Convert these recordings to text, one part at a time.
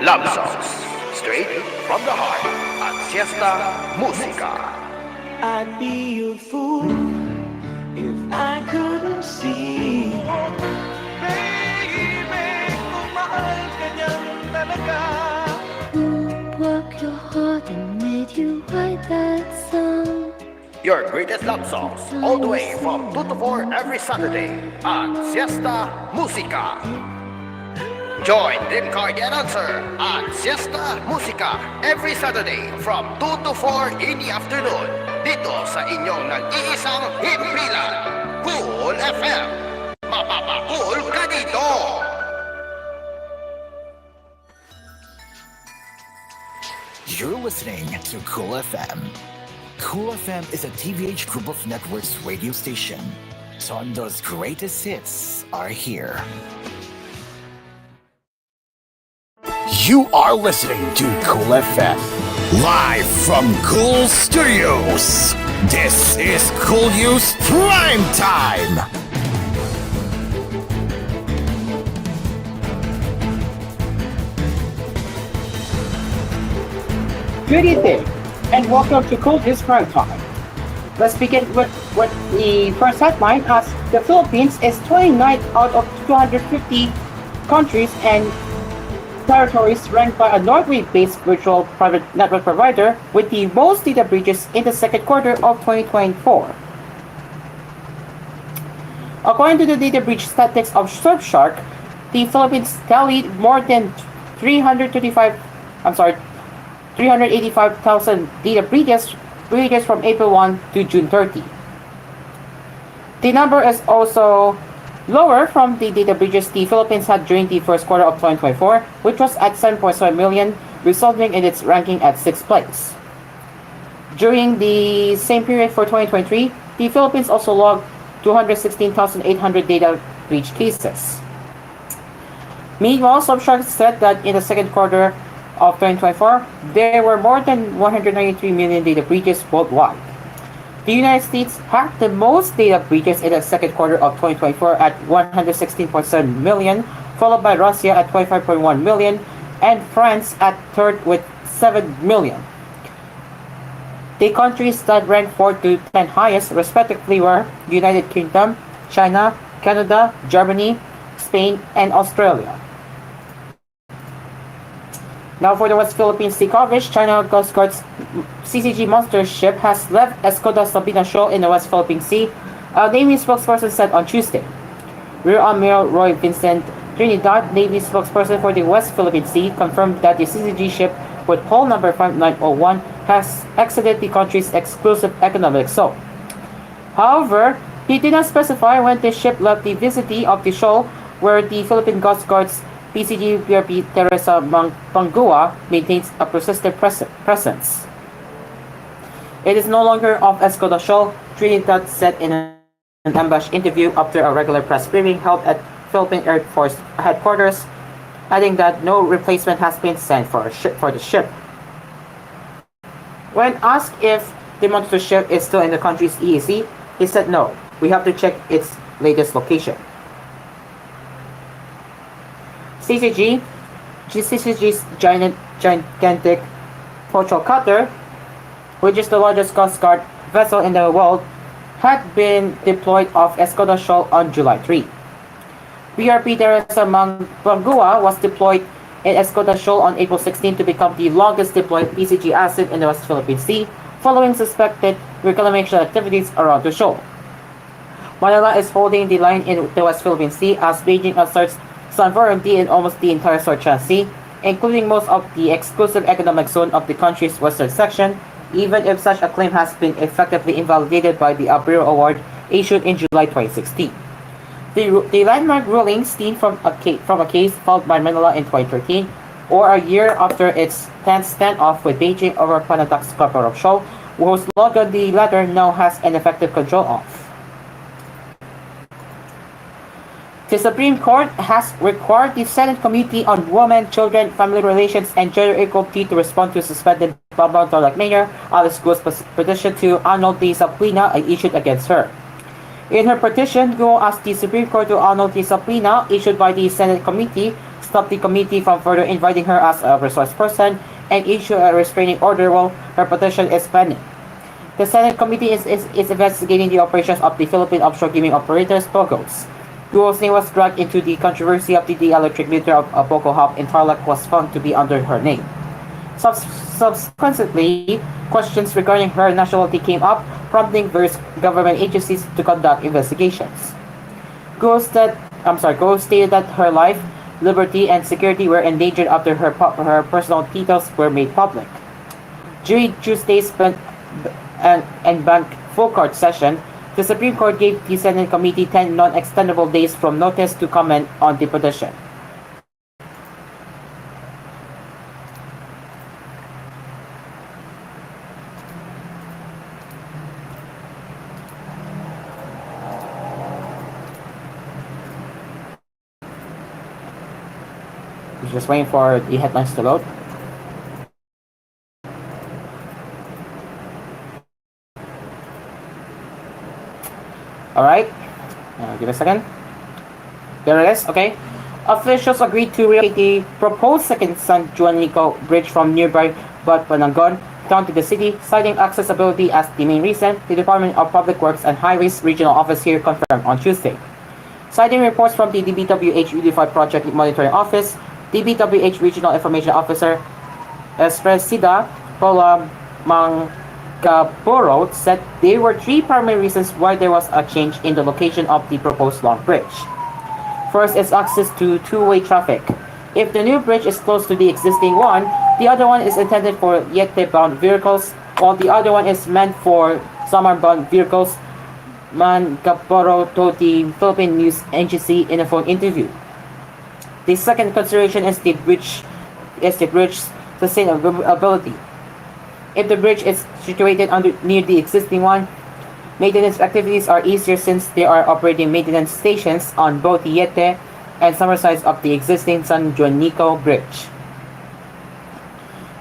love songs, straight from the heart at Siesta Musica. I'd be a fool if I couldn't see. Baby, kung mahal ka niyan talaga. Who broke your heart and made you write that song? Your greatest love songs, all the way from 2 to 4 every Saturday at Siesta Musica. Join Dream Car the Announcer at Siesta Musica every Saturday from 2 to 4 in the afternoon dito sa inyong nag-iisang himpilan, Cool FM. Mapapakul ka dito! You're listening to Cool FM. Cool FM is a TVH Group of Networks radio station. Tondo's greatest hits are here. You are listening to Cool FM, live from Cool Studios. This is koolNews Primetime. Good evening, and welcome to koolNews Primetime. Let's begin with the first headline, as the Philippines is 29th out of 250 countries and territories ranked by a Norway-based virtual private network provider with the most data breaches in the second quarter of 2024. According to the data breach statistics of Surfshark, the Philippines tallied more than 385,000 data breaches from April 1 to June 30. The number is also lower from the data breaches the Philippines had during the first quarter of 2024, which was at 7.7 million, resulting in its ranking at 6th place. During the same period for 2023, the Philippines also logged 216,800 data breach cases. Meanwhile, Surfshark said that in the second quarter of 2024, there were more than 193 million data breaches worldwide. The United States had the most data breaches in the second quarter of 2024 at 116.7 million, followed by Russia at 25.1 million, and France at third with 7 million. The countries that ranked 4 to 10 highest respectively were United Kingdom, China, Canada, Germany, Spain, and Australia. Now for the West Philippine Sea coverage, China Coast Guard's CCG Monster ship has left Escoda Sabina Shoal in the West Philippine Sea, a Navy spokesperson said on Tuesday. Rear Admiral Roy Vincent Trinidad, Navy spokesperson for the West Philippine Sea, confirmed that the CCG ship with hull number 5901 has exited the country's exclusive economic zone. However, he did not specify when the ship left the vicinity of the shoal where the Philippine Coast Guard's PCG BRP Teresa Pangua maintains a persistent presence. It is no longer off Escoda Shoal, Trinidad said in an ambush interview after a regular press briefing held at Philippine Air Force headquarters, adding that no replacement has been sent for the ship. When asked if the monster ship is still in the country's EEZ, he said no, we have to check its latest location. CCG's gigantic patrol cutter, which is the largest Coast Guard vessel in the world, had been deployed off Escoda Shoal on July 3. BRP Teresa Pangua was deployed in Escoda Shoal on April 16 to become the longest deployed PCG asset in the West Philippine Sea, following suspected reclamation activities around the shoal. Manila is holding the line in the West Philippine Sea as Beijing asserts sovereignty in almost the entire South China Sea, including most of the exclusive economic zone of the country's western section, even if such a claim has been effectively invalidated by the Abreu Award issued in July 2016. The landmark ruling stemmed from a case filed by Manila in 2013, or a year after its tense standoff with Beijing over Panatac's Corporal of Shoal, whose logo the latter now has an effective control of. The Supreme Court has required the Senate Committee on Women, Children, Family Relations, and Gender Equality to respond to suspended Balbon Tarlac Mayor Alice Guo's petition to annul the subpoena issued against her. In her petition, Guo asked the Supreme Court to annul the subpoena issued by the Senate Committee, stopped the committee from further inviting her as a resource person and issue a restraining order while her petition is pending. The Senate committee is investigating the operations of the Philippine offshore gaming operators, POGOs. Guo's name was dragged into the controversy after the electric meter of a POGO hub in Tarlac was found to be under her name. Subsequently, questions regarding her nationality came up, prompting various government agencies to conduct investigations. Guo stated that her life, liberty, and security were endangered after her personal details were made public. During Tuesday's bank full court session, the Supreme Court gave the Senate Committee 10 non-extendable days from notice to comment on the petition. Just waiting for the headlines to load. Alright, give me a second. There it is, okay. Officials agreed to relocate the proposed second San Juanico Bridge from nearby Banangon down to the city, citing accessibility as the main reason, the Department of Public Works and Highways Regional Office here confirmed on Tuesday. Citing reports from the DBWH Unified Project Monitoring Office, DBWH Regional Information Officer Espresida Paula Mangaboro said there were three primary reasons why there was a change in the location of the proposed long bridge. First is access to two-way traffic. If the new bridge is close to the existing one, the other one is intended for Leyte-bound vehicles, while the other one is meant for Samar-bound vehicles, Mangaboro told the Philippine News Agency in a phone interview. The second consideration is the bridge's sustainability. If the bridge is situated near the existing one, maintenance activities are easier since there are operating maintenance stations on both the Leyte and summer sides of the existing San Juanico Bridge.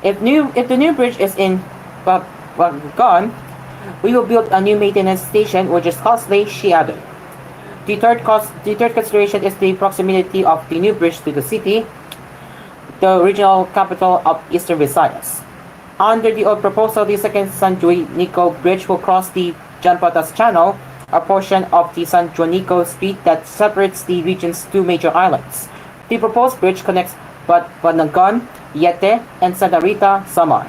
If the new bridge is in gone, we will build a new maintenance station, which is costly, she added. The third consideration is the proximity of the new bridge to the city, the regional capital of Eastern Visayas. Under the old proposal, the second San Juanico Bridge will cross the Janpatas Channel, a portion of the San Juanico Street that separates the region's two major islands. The proposed bridge connects Banangon, Leyte, and Santa Rita, Samar.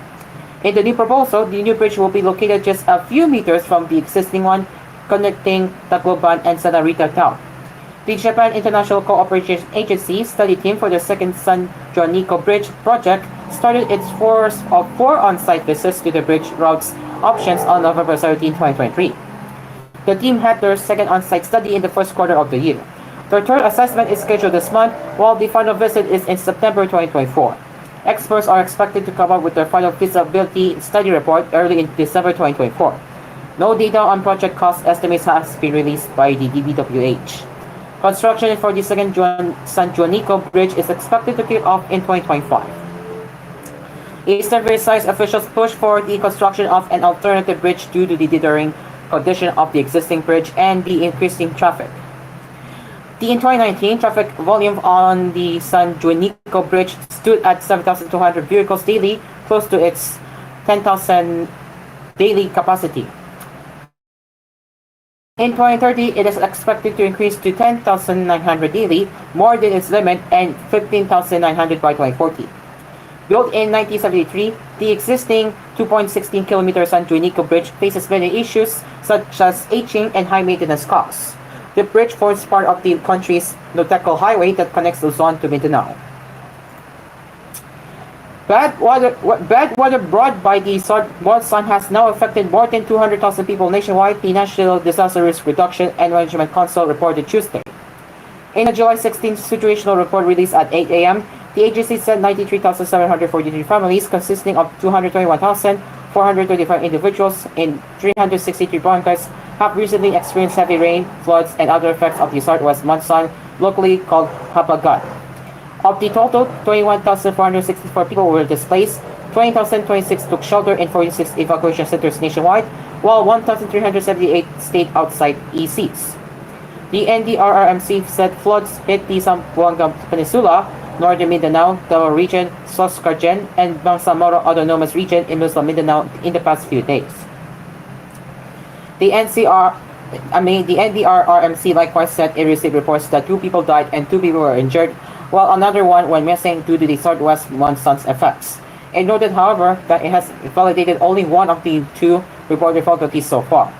In the new proposal, the new bridge will be located just a few meters from the existing one, connecting Tacloban and Santa Rita town. The Japan International Cooperation Agency study team for the second San Juanico Bridge project started its four on-site visits to the bridge routes options on November 17, 2023. The team had their second on-site study in the first quarter of the year. Their third assessment is scheduled this month, while the final visit is in September 2024. Experts are expected to come up with their final feasibility study report early in December 2024. No data on project cost estimates has been released by the DBWH. Construction for the second San Juanico Bridge is expected to kick off in 2025. Eastern Visayas officials push for the construction of an alternative bridge due to the deterring condition of the existing bridge and the increasing traffic. In 2019, traffic volume on the San Juanico Bridge stood at 7,200 vehicles daily, close to its 10,000 daily capacity. In 2030, it is expected to increase to 10,900 daily, more than its limit, and 15,900 by 2040. Built in 1973, the existing 2.16 km San Juanico Bridge faces many issues such as aging and high maintenance costs. The bridge forms part of the country's Noteco Highway that connects Luzon to Mindanao. Bad weather brought by the sun has now affected more than 200,000 people nationwide, the National Disaster Risk Reduction and Management Council reported Tuesday. In a July 16th situational report released at 8 a.m., the agency said 93,743 families consisting of 221,425 individuals in 363 barangays have recently experienced heavy rain, floods, and other effects of the southwest monsoon, locally called Habagat. Of the total, 21,464 people were displaced, 20,026 took shelter in 46 evacuation centers nationwide, while 1,378 stayed outside ECs. The NDRRMC said floods hit the Zamboanga Peninsula, Northern Mindanao, Davao Region, Soskargen, and Bangsamoro Autonomous Region in Luzon, Mindanao in the past few days. The NDRRMC likewise said it received reports that 2 people died and 2 people were injured, while another one went missing due to the southwest monsoon's effects. It noted, however, that it has validated only one of the 2 reported fatalties so far.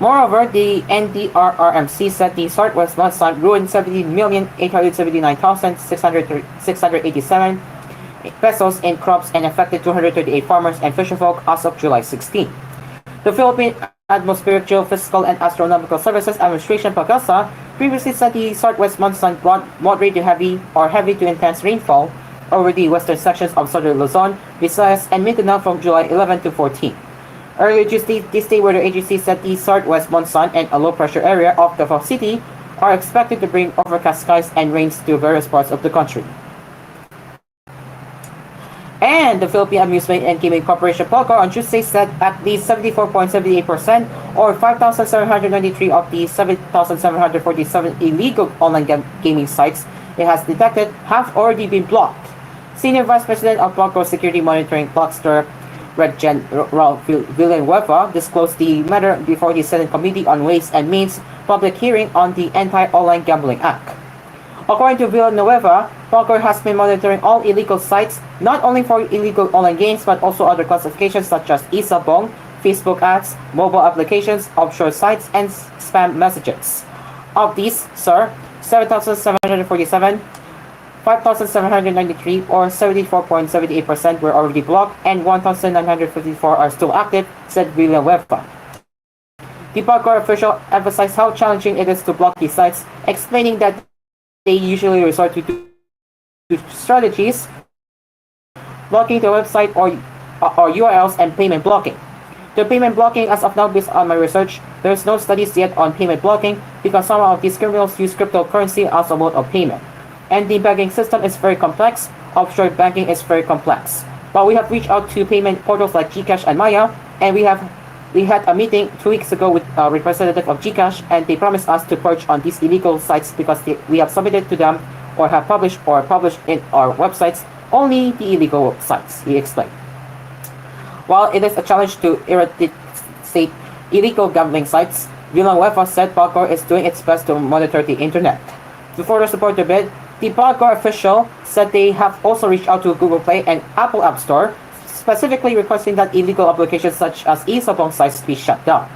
Moreover, the NDRRMC said the southwest monsoon ruined 17,879,687 pesos in crops and affected 238 farmers and fisherfolk as of July 16. The Philippine Atmospheric, Geophysical, and Astronomical Services Administration (PAGASA) previously said the southwest monsoon brought moderate to heavy or heavy to intense rainfall over the western sections of southern Luzon, Visayas, and Mindanao from July 11 to 14. Earlier Tuesday, the state weather agency said the southwest monsoon and a low-pressure area off Davao City are expected to bring overcast skies and rains to various parts of the country. And the Philippine Amusement and Gaming Corporation (PALCOR) on Tuesday said at least 74.78% or 5,793 of the 7,747 illegal online gaming sites it has detected have already been blocked. Senior Vice President of PALCOR Security Monitoring Cluster Red General Villanueva disclosed the matter before the Senate Committee on Ways and Means public hearing on the Anti-Online Gambling Act. According to Villanueva, PALCOR has been monitoring all illegal sites, not only for illegal online games but also other classifications such as e-sabong, Facebook ads, mobile applications, offshore sites, and spam messages. Of these, sir, 7,747, 5,793 or 74.78% were already blocked and 1,954 are still active, said Villanueva. The PALCOR official emphasized how challenging it is to block these sites, explaining that they usually resort to strategies, blocking the website or URLs, and payment blocking. The payment blocking, as of now, based on my research, there's no studies yet on payment blocking because some of these criminals use cryptocurrency as a mode of payment. And the banking system is very complex, offshore banking is very complex. But we have reached out to payment portals like GCash and Maya, and we had a meeting 2 weeks ago with a representative of GCash, and they promised us to purge on these illegal sites because we have submitted to them or have published in our websites only the illegal sites, he explained. While it is a challenge to eradicate illegal gambling sites, Villanueva said PALCOR is doing its best to monitor the internet. To further support the bid, the PALCOR official said they have also reached out to Google Play and Apple App Store, specifically requesting that illegal applications such as e-sabong sites be shut down.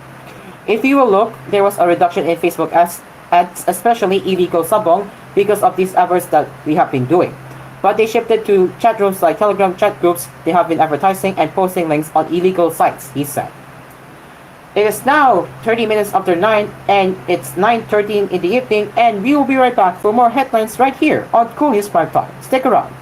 If you will look, there was a reduction in Facebook ads, especially illegal sabong, because of these efforts that we have been doing. But they shifted to chat rooms like Telegram chat groups. They have been advertising and posting links on illegal sites, he said. It is now 30 minutes after 9 and it's 9:13 in the evening, and we will be right back for more headlines right here on koolNews Primetime. Stick around.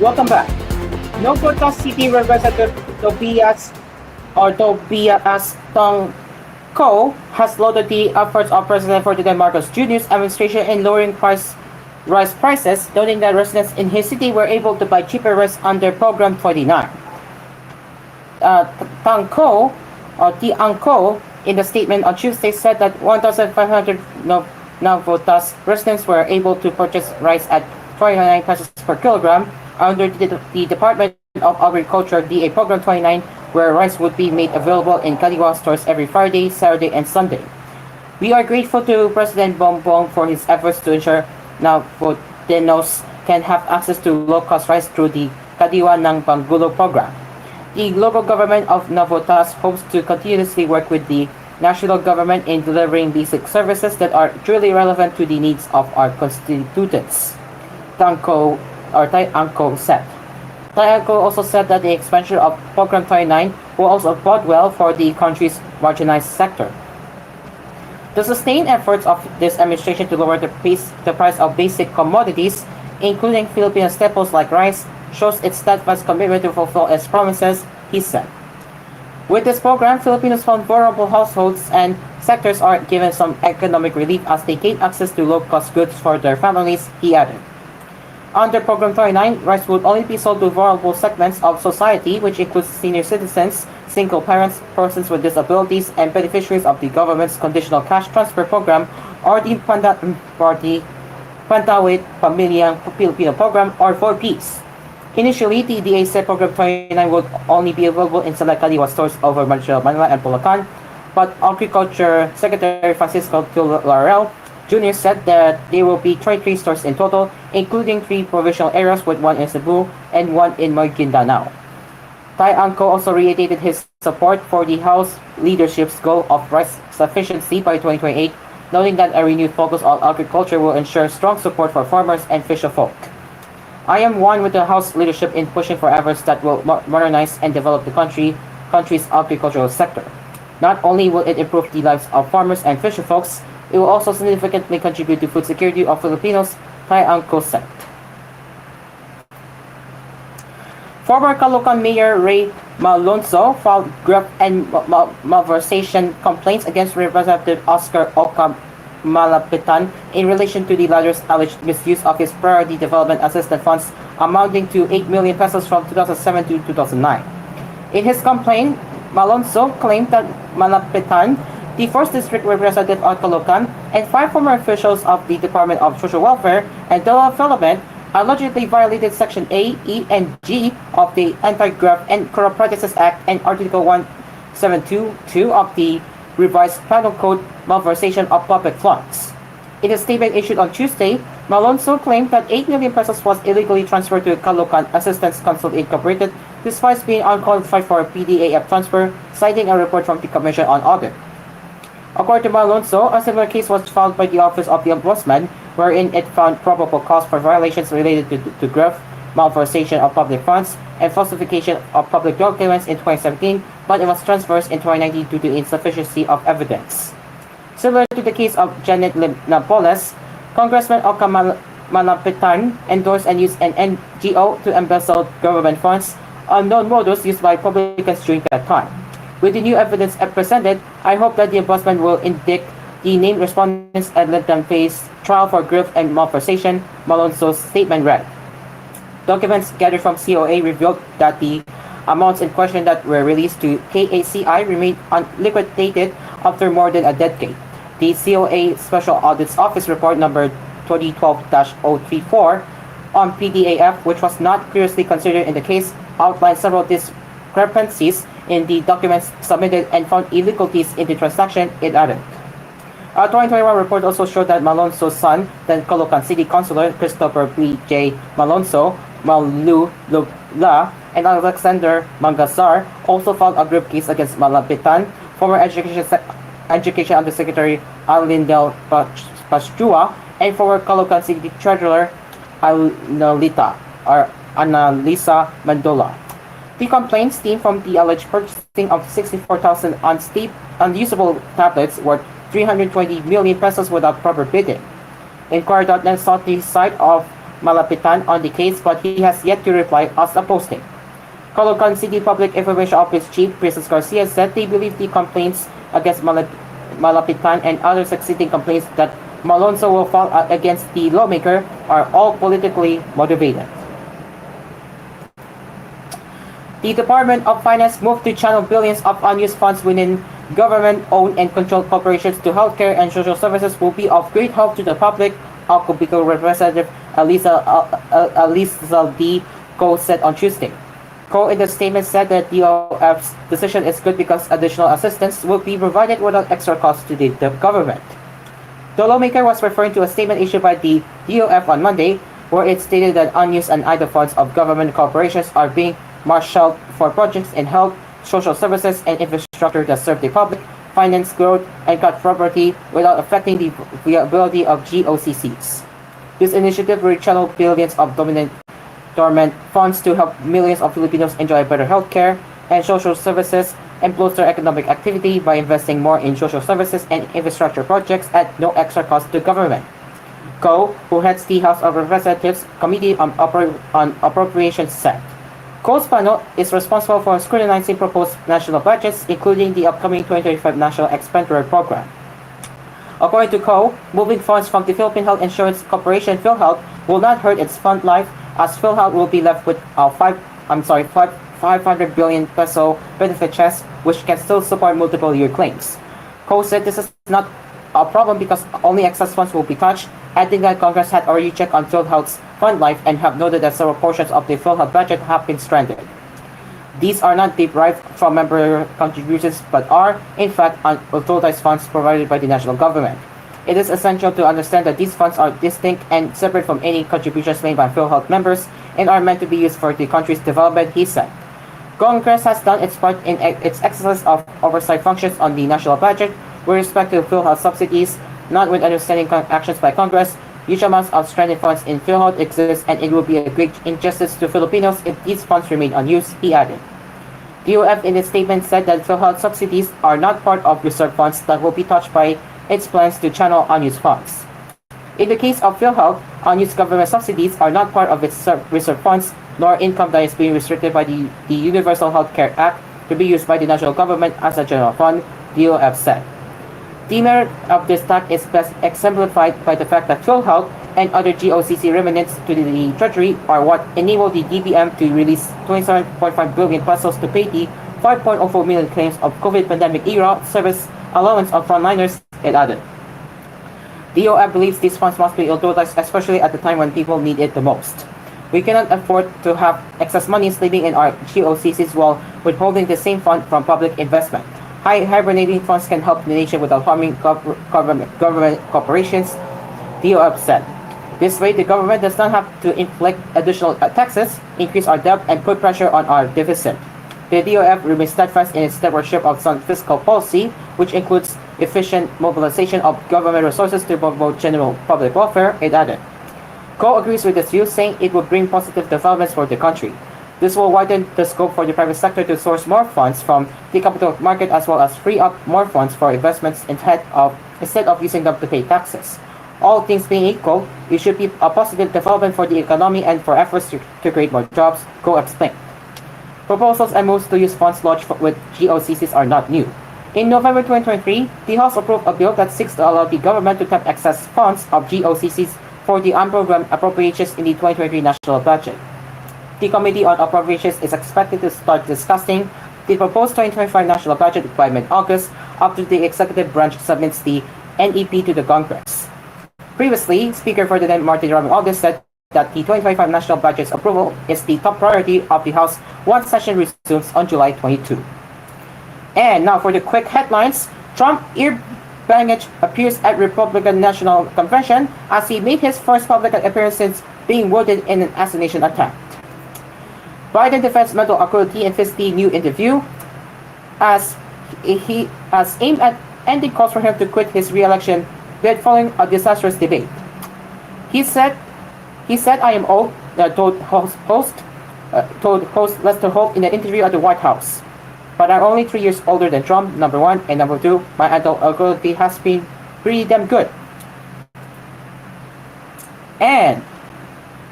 Welcome back. Nogota City Representative Tobias Tongko has lauded the efforts of President Ferdinand Marcos Jr.'s administration in lowering rice prices, noting that residents in his city were able to buy cheaper rice under Program 29. Tiangco, in the statement on Tuesday, said that 1,500 Navotas residents were able to purchase rice at 29 pesos per kilogram under the Department of Agriculture DA Program 29, where rice would be made available in Kadiwa stores every Friday, Saturday, and Sunday. We are grateful to President Bongbong for his efforts to ensure Navotenos can have access to low-cost rice through the Kadiwa ng Pangulo program. The local government of Navotas hopes to continuously work with the national government in delivering basic services that are truly relevant to the needs of our constituents, Tiangco said. Tiangco also said that the expansion of Program 29 will also bode well for the country's marginalized sector. The sustained efforts of this administration to lower the price of basic commodities, including Filipino staples like rice, shows its steadfast commitment to fulfill its promises, he said. With this program, Filipinos from vulnerable households and sectors are given some economic relief as they gain access to low-cost goods for their families, he added. Under Program 29, rice would only be sold to vulnerable segments of society, which includes senior citizens, single parents, persons with disabilities, and beneficiaries of the government's conditional cash transfer program or the Pantawid Pamilyang Pilipino program, or 4Ps. Initially, the DA said Program 29 would only be available in select Kadiwa stores over Manila and Bulacan, but Agriculture Secretary Francisco Villarreal Jr. said that there will be 23 stores in total, including 3 provisional areas with 1 in Cebu and 1 in Maguindanao. Tiangco also reiterated his support for the House leadership's goal of rice sufficiency by 2028, noting that a renewed focus on agriculture will ensure strong support for farmers and fisherfolk. I am one with the House leadership in pushing for efforts that will modernize and develop the country's agricultural sector. Not only will it improve the lives of farmers and fisherfolks, it will also significantly contribute to food security of Filipinos, Tiangco said. Former Caloocan Mayor Ray Malonzo filed graft and malversation complaints against Representative Oscar Oca Malapitan in relation to the latter's alleged misuse of his priority development assistance funds amounting to 8 million pesos from 2007 to 2009. In his complaint, Malonzo claimed that Malapitan, the 1st District Representative of Caloocan, and 5 former officials of the Department of Social Welfare and Development allegedly violated Section A, E, and G of the Anti-Graft and Corrupt Practices Act and Article 1722 of the Revised Penal Code Malversation of Public Funds. In a statement issued on Tuesday, Malonzo claimed that 8 million pesos was illegally transferred to Caloocan Assistance Council Incorporated despite being unqualified for a PDAF transfer, citing a report from the Commission on Audit. According to Malonzo, a similar case was filed by the Office of the Ombudsman, wherein it found probable cause for violations related to graft, malversation of public funds, and falsification of public documents in 2017, but it was transferred in 2019 due to insufficiency of evidence. Similar to the case of Janet Napoles, Congressman Oca Malapitan endorsed and used an NGO to embezzle government funds, unknown modus used by publicans during that time. With the new evidence presented, I hope that the Ombudsman will indict the named respondents and let them face trial for graft and malversation, Malonzo's statement read. Documents gathered from COA revealed that the amounts in question that were released to KACI remained unliquidated after more than a decade. The COA Special Audits Office report number 2012-034 on PDAF, which was not previously considered in the case, outlined several discrepancies in the documents submitted and found illegalities in the transaction, it added. A 2021 report also showed that Malonzo's son, then Caloocan City Councilor Christopher P. J. Malonzo, Malu Lugla, and Alexander Mangasar also filed a group case against Malapitan, former Education Undersecretary Alindel Pastua, and former Caloocan City Treasurer Analisa Mandola. The complaints stem from the alleged purchasing of 64,000 unusable tablets worth 320 million pesos without proper bidding. Inquirer.net sought the site of Malapitan on the case, but he has yet to reply as a posting. Caloocan City Public Information Office Chief Princess Garcia said they believe the complaints against Malapitan and other succeeding complaints that Malonzo will file against the lawmaker are all politically motivated. The Department of Finance moved to channel billions of unused funds within government-owned and controlled corporations to healthcare and social services will be of great help to the public, Alcobico Representative Elisa D. Ko said on Tuesday. Ko in the statement said that DOF's decision is good because additional assistance will be provided without extra cost to the government. The lawmaker was referring to a statement issued by the DOF on Monday, where it stated that unused and idle funds of government corporations are being marshaled for projects in health, social services, and infrastructure that serve the public, finance growth, and cut poverty without affecting the viability of GOCCs. This initiative will channel billions of dormant funds to help millions of Filipinos enjoy better health care and social services and bolster economic activity by investing more in social services and infrastructure projects at no extra cost to government. Ko, who heads the House of Representatives Committee on Appropriations, said. Ko's panel is responsible for scrutinizing proposed national budgets, including the upcoming 2025 National Expenditure Program. According to Ko, moving funds from the Philippine Health Insurance Corporation PhilHealth will not hurt its fund life, as PhilHealth will be left with 500 billion peso benefit chest, which can still support multiple year claims. Ko said this is not a problem because only excess funds will be touched, adding that Congress had already checked on PhilHealth's fund life and have noted that several portions of the PhilHealth budget have been stranded. These are not derived from member contributions but are, in fact, unauthorized funds provided by the national government. It is essential to understand that these funds are distinct and separate from any contributions made by PhilHealth members and are meant to be used for the country's development, he said. Congress has done its part in its exercise of oversight functions on the national budget with respect to PhilHealth subsidies, not with understanding actions by Congress. Huge amounts of stranded funds in PhilHealth exist, and it will be a great injustice to Filipinos if these funds remain unused, he added. DOF in its statement said that PhilHealth subsidies are not part of reserve funds that will be touched by its plans to channel unused funds. In the case of PhilHealth, unused government subsidies are not part of its reserve funds, nor income that is being restricted by the Universal Health Care Act to be used by the national government as a general fund, DOF said. The merit of this tax is best exemplified by the fact that PhilHealth and other GOCC remnants to the Treasury are what enabled the DBM to release 27.5 billion pesos to pay the 5.04 million claims of COVID pandemic era service allowance of frontliners, it added. DOF believes these funds must be utilized, especially at the time when people need it the most. We cannot afford to have excess money sleeping in our GOCCs while withholding the same fund from public investment. High hibernating funds can help the nation without harming government corporations, DOF said. This way, the government does not have to inflict additional taxes, increase our debt, and put pressure on our deficit. The DOF remains steadfast in its stewardship of sound fiscal policy, which includes efficient mobilization of government resources to promote general public welfare, it added. Ko agrees with this view, saying it will bring positive developments for the country. This will widen the scope for the private sector to source more funds from the capital market as well as free up more funds for investments instead of using them to pay taxes. All things being equal, it should be a positive development for the economy and for efforts to create more jobs, Ko explained. Proposals and moves to use funds lodged with GOCCs are not new. In November 2023, the House approved a bill that seeks to allow the government to tap excess funds of GOCCs for the unprogrammed appropriations in the 2023 national budget. The Committee on Appropriations is expected to start discussing the proposed 2025 national budget by mid-August after the executive branch submits the NEP to the Congress. Previously, Speaker Ferdinand Martin Romualdez August said that the 2025 national budget's approval is the top priority of the House once session resumes on July 22. And now for the quick headlines. Trump ear bangage appears at Republican National Convention as he made his first public appearance since being wounded in an assassination attempt. Biden defends mental acuity in his new interview as he has aimed at ending calls for him to quit his re-election bid following a disastrous debate. He said, "I am old," told host Lester Holt in an interview at the White House. "But I'm only 3 years older than Trump, number one, and number two, my mental acuity has been pretty damn good." And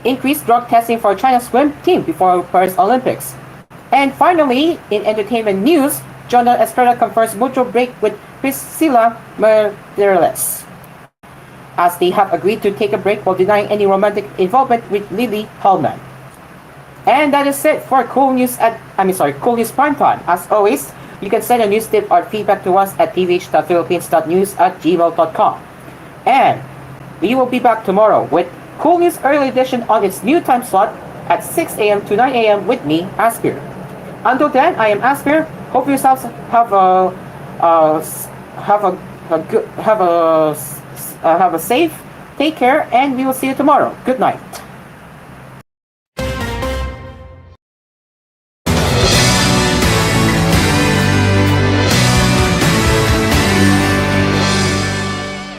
increased drug testing for China's swim team before Paris Olympics. And finally, in entertainment news, Jonah Estrada confirms mutual break with Priscilla Merdeles, as they have agreed to take a break while denying any romantic involvement with Lily Hellman. And that is it for Cool News Cool News Primetime. As always, you can send a news tip or feedback to us at tvh.philippines.news@gmail.com. And we will be back tomorrow with Cool News Early Edition on its new time slot at 6 a.m. to 9 a.m. with me, Aspir. Until then, I am Aspir. Hope yourselves have a safe. Take care, and we will see you tomorrow. Good night.